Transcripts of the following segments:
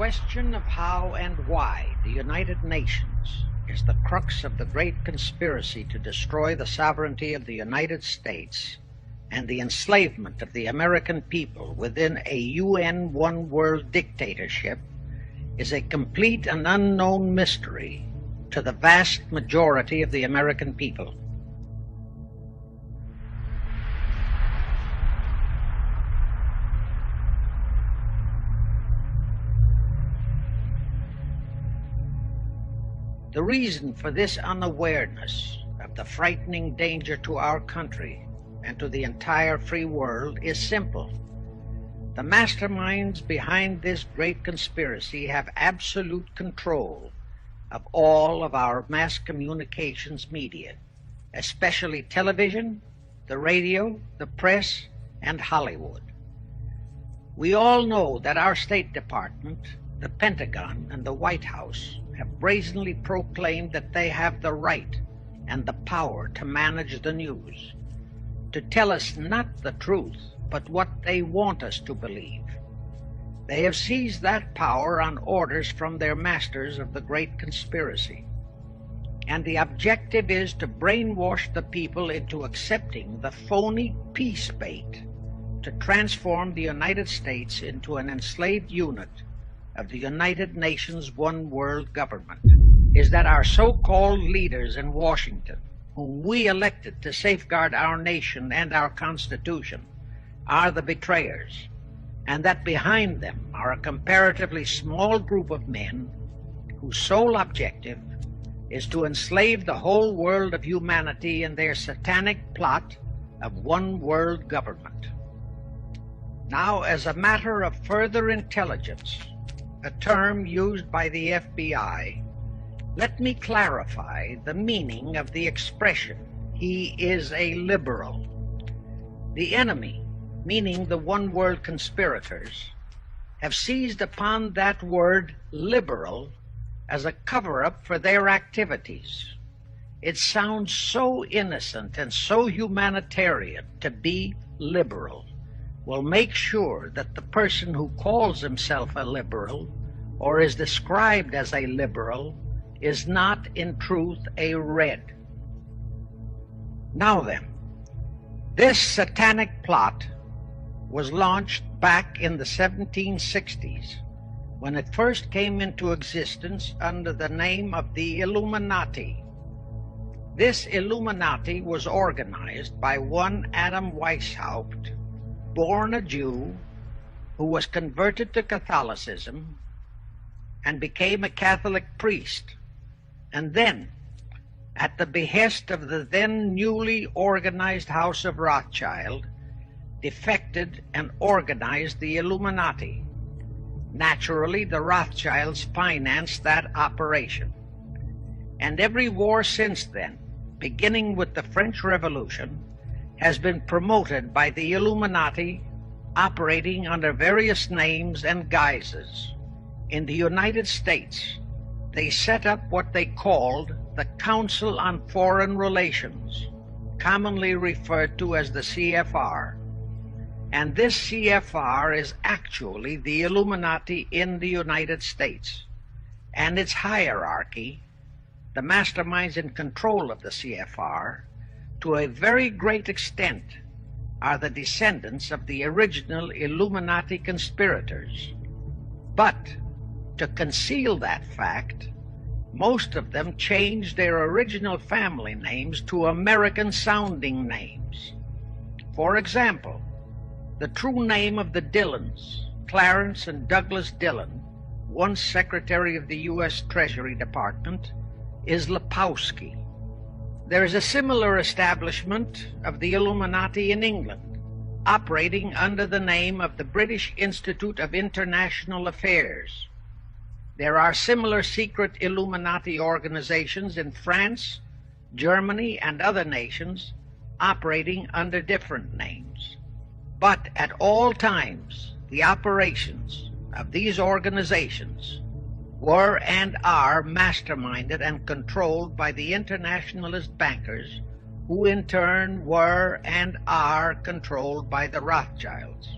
question of how and why the United Nations is the crux of the great conspiracy to destroy the sovereignty of the United States and the enslavement of the American people within a UN one-world dictatorship is a complete and unknown mystery to the vast majority of the American people. The reason for this unawareness of the frightening danger to our country and to the entire free world is simple. The masterminds behind this great conspiracy have absolute control of all of our mass communications media, especially television, the radio, the press, and Hollywood. We all know that our State Department, the Pentagon, and the White House have brazenly proclaimed that they have the right and the power to manage the news, to tell us not the truth, but what they want us to believe. They have seized that power on orders from their masters of the great conspiracy. And the objective is to brainwash the people into accepting the phony peace bait to transform the United States into an enslaved unit of the United Nations one world government. Is that our so-called leaders in Washington, whom we elected to safeguard our nation and our Constitution, are the betrayers, and that behind them are a comparatively small group of men whose sole objective is to enslave the whole world of humanity in their satanic plot of one world government. Now, as a matter of further intelligence, a term used by the FBI, let me clarify the meaning of the expression, "he is a liberal." The enemy, meaning the one-world conspirators, have seized upon that word liberal as a cover-up for their activities. It sounds so innocent and so humanitarian to be liberal. Will make sure that the person who calls himself a liberal or is described as a liberal is not in truth a red. Now then, this satanic plot was launched back in the 1760s when it first came into existence under the name of the Illuminati. This Illuminati was organized by one Adam Weishaupt, born a Jew, who was converted to Catholicism and became a Catholic priest, and then, at the behest of the then newly organized House of Rothschild, defected and organized the Illuminati. Naturally, the Rothschilds financed that operation. And every war since then, beginning with the French Revolution, has been promoted by the Illuminati, operating under various names and guises. In the United States, they set up what they called the Council on Foreign Relations, commonly referred to as the CFR. And this CFR is actually the Illuminati in the United States. And its hierarchy, the masterminds in control of the CFR, to a very great extent, are the descendants of the original Illuminati conspirators. But to conceal that fact, most of them changed their original family names to American-sounding names. For example, the true name of the Dillons, Clarence and Douglas Dillon, once Secretary of the U.S. Treasury Department, is Lepowski. There is a similar establishment of the Illuminati in England, operating under the name of the British Institute of International Affairs. There are similar secret Illuminati organizations in France, Germany, and other nations, operating under different names. But at all times, the operations of these organizations were and are masterminded and controlled by the internationalist bankers, who in turn were and are controlled by the Rothschilds.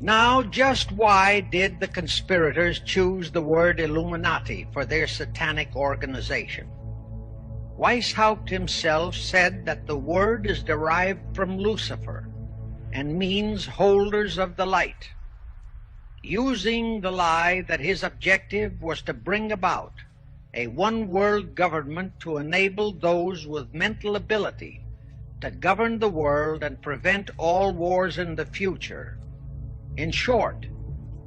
Now, just why did the conspirators choose the word Illuminati for their satanic organization? Weishaupt himself said that the word is derived from Lucifer and means holders of the light, using the lie that his objective was to bring about a one-world government to enable those with mental ability to govern the world and prevent all wars in the future. In short,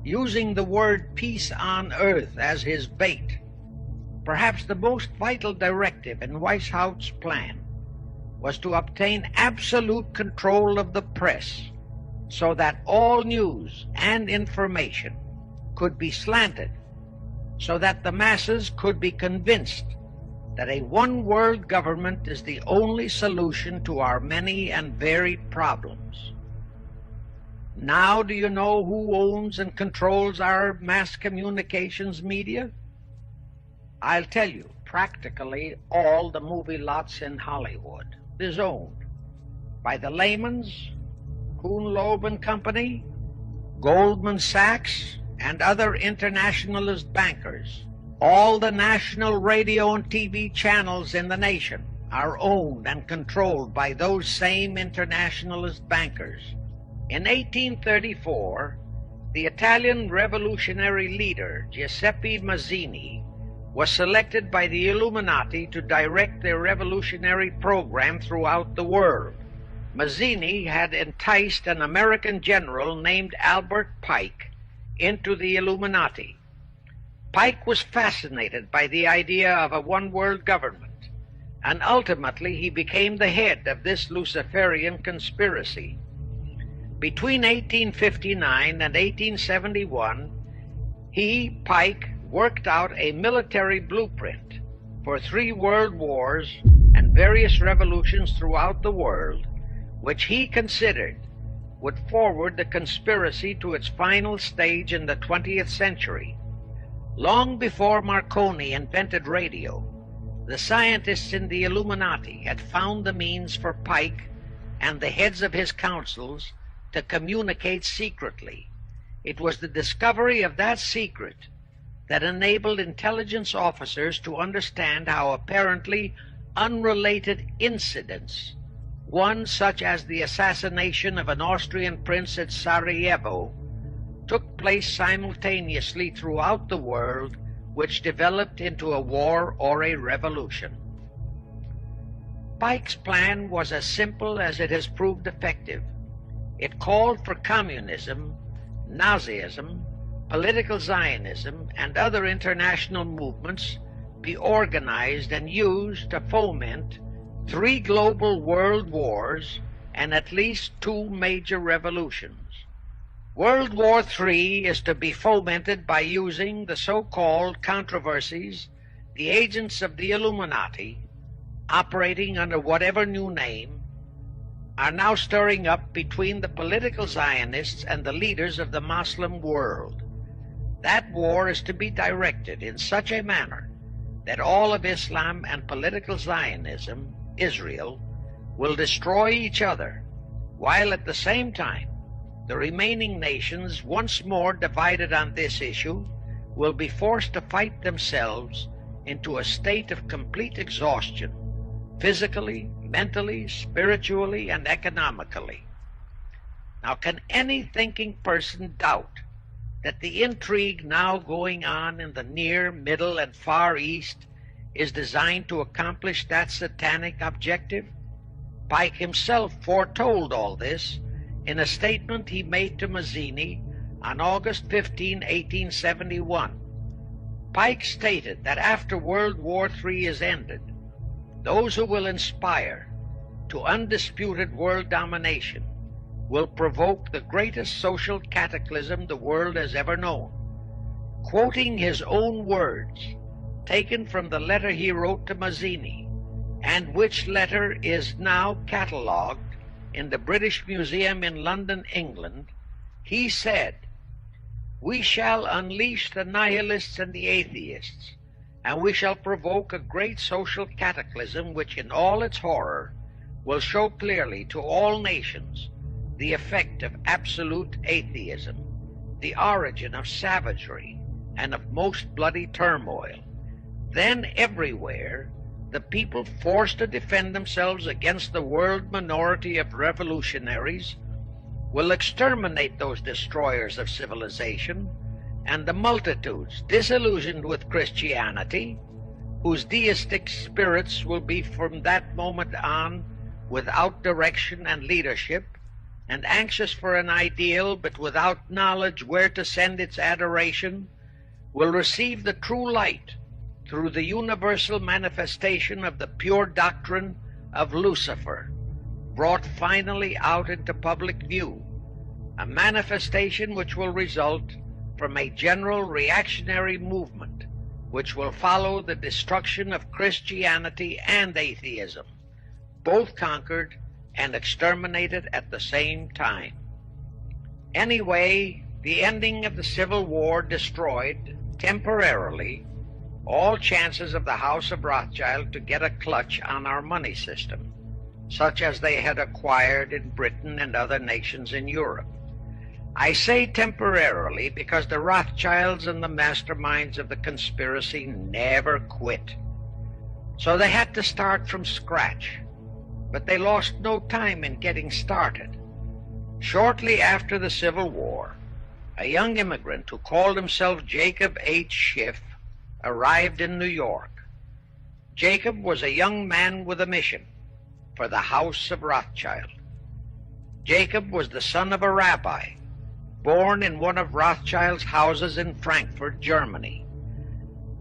using the word peace on earth as his bait. Perhaps the most vital directive in Weishaupt's plan was to obtain absolute control of the press so that all news and information could be slanted, so that the masses could be convinced that a one-world government is the only solution to our many and varied problems. Now do you know who owns and controls our mass communications media? I'll tell you, practically all the movie lots in Hollywood is owned by the Lehmans, Kuhn Loeb and Company, Goldman Sachs, and other internationalist bankers. All the national radio and TV channels in the nation are owned and controlled by those same internationalist bankers. In 1834, the Italian revolutionary leader Giuseppe Mazzini was selected by the Illuminati to direct their revolutionary program throughout the world. Mazzini had enticed an American general named Albert Pike into the Illuminati. Pike was fascinated by the idea of a one-world government, and ultimately he became the head of this Luciferian conspiracy. Between 1859 and 1871, he, Pike, worked out a military blueprint for 3 world wars and various revolutions throughout the world, which he considered would forward the conspiracy to its final stage in the 20th century. Long before Marconi invented radio, the scientists in the Illuminati had found the means for Pike and the heads of his councils to communicate secretly. It was the discovery of that secret that enabled intelligence officers to understand how apparently unrelated incidents, one such as the assassination of an Austrian prince at Sarajevo, took place simultaneously throughout the world, which developed into a war or a revolution. Pike's plan was as simple as it has proved effective. It called for communism, Nazism, political Zionism, and other international movements be organized and used to foment 3 global world wars and at least 2 major revolutions. World War III is to be fomented by using the so-called controversies the agents of the Illuminati, operating under whatever new name, are now stirring up between the political Zionists and the leaders of the Muslim world. That war is to be directed in such a manner that all of Islam and political Zionism, Israel, will destroy each other, while at the same time the remaining nations, once more divided on this issue, will be forced to fight themselves into a state of complete exhaustion, physically, mentally, spiritually, and economically. Now, can any thinking person doubt that the intrigue now going on in the Near, Middle, and Far East is designed to accomplish that satanic objective? Pike himself foretold all this in a statement he made to Mazzini on August 15, 1871. Pike stated that after World War III is ended, those who will inspire to undisputed world domination will provoke the greatest social cataclysm the world has ever known. Quoting his own words, taken from the letter he wrote to Mazzini, and which letter is now catalogued in the British Museum in London, England, he said, "We shall unleash the nihilists and the atheists, and we shall provoke a great social cataclysm which in all its horror will show clearly to all nations the effect of absolute atheism, the origin of savagery and of most bloody turmoil, then everywhere the people forced to defend themselves against the world minority of revolutionaries will exterminate those destroyers of civilization, and the multitudes disillusioned with Christianity, whose deistic spirits will be from that moment on without direction and leadership, and anxious for an ideal but without knowledge where to send its adoration, will receive the true light through the universal manifestation of the pure doctrine of Lucifer, brought finally out into public view, a manifestation which will result from a general reactionary movement which will follow the destruction of Christianity and atheism, both conquered and exterminated at the same time. Anyway, the ending of the Civil War destroyed, temporarily, all chances of the House of Rothschild to get a clutch on our money system, such as they had acquired in Britain and other nations in Europe. I say temporarily because the Rothschilds and the masterminds of the conspiracy never quit. So they had to start from scratch, but they lost no time in getting started. Shortly after the Civil War, a young immigrant who called himself Jacob H. Schiff arrived in New York. Jacob was a young man with a mission for the House of Rothschild. Jacob was the son of a rabbi, born in one of Rothschild's houses in Frankfurt, Germany.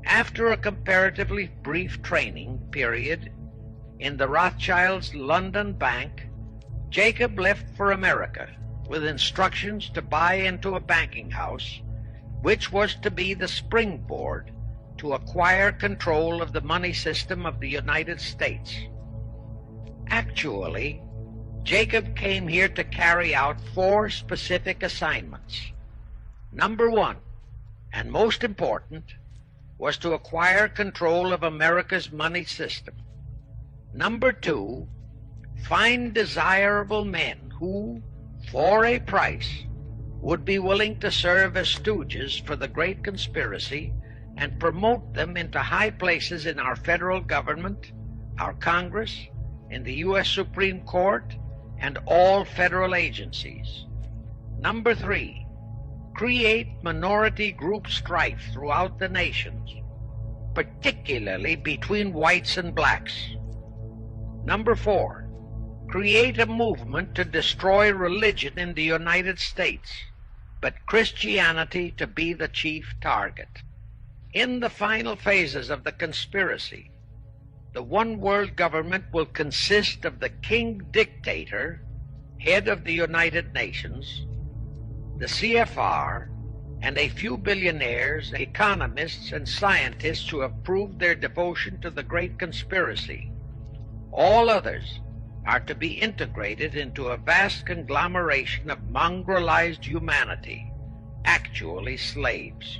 After a comparatively brief training period in the Rothschilds' London bank, Jacob left for America with instructions to buy into a banking house, which was to be the springboard to acquire control of the money system of the United States. Actually, Jacob came here to carry out 4 specific assignments. Number 1, and most important, was to acquire control of America's money system. Number 2, find desirable men who, for a price, would be willing to serve as stooges for the great conspiracy and promote them into high places in our federal government, our Congress, in the U.S. Supreme Court, and all federal agencies. Number 3, create minority group strife throughout the nations, particularly between whites and blacks. Number 4, create a movement to destroy religion in the United States, but Christianity to be the chief target. In the final phases of the conspiracy, the one world government will consist of the king dictator, head of the United Nations, the CFR, and a few billionaires, economists, and scientists who have proved their devotion to the great conspiracy. All others are to be integrated into a vast conglomeration of mongrelized humanity, actually slaves.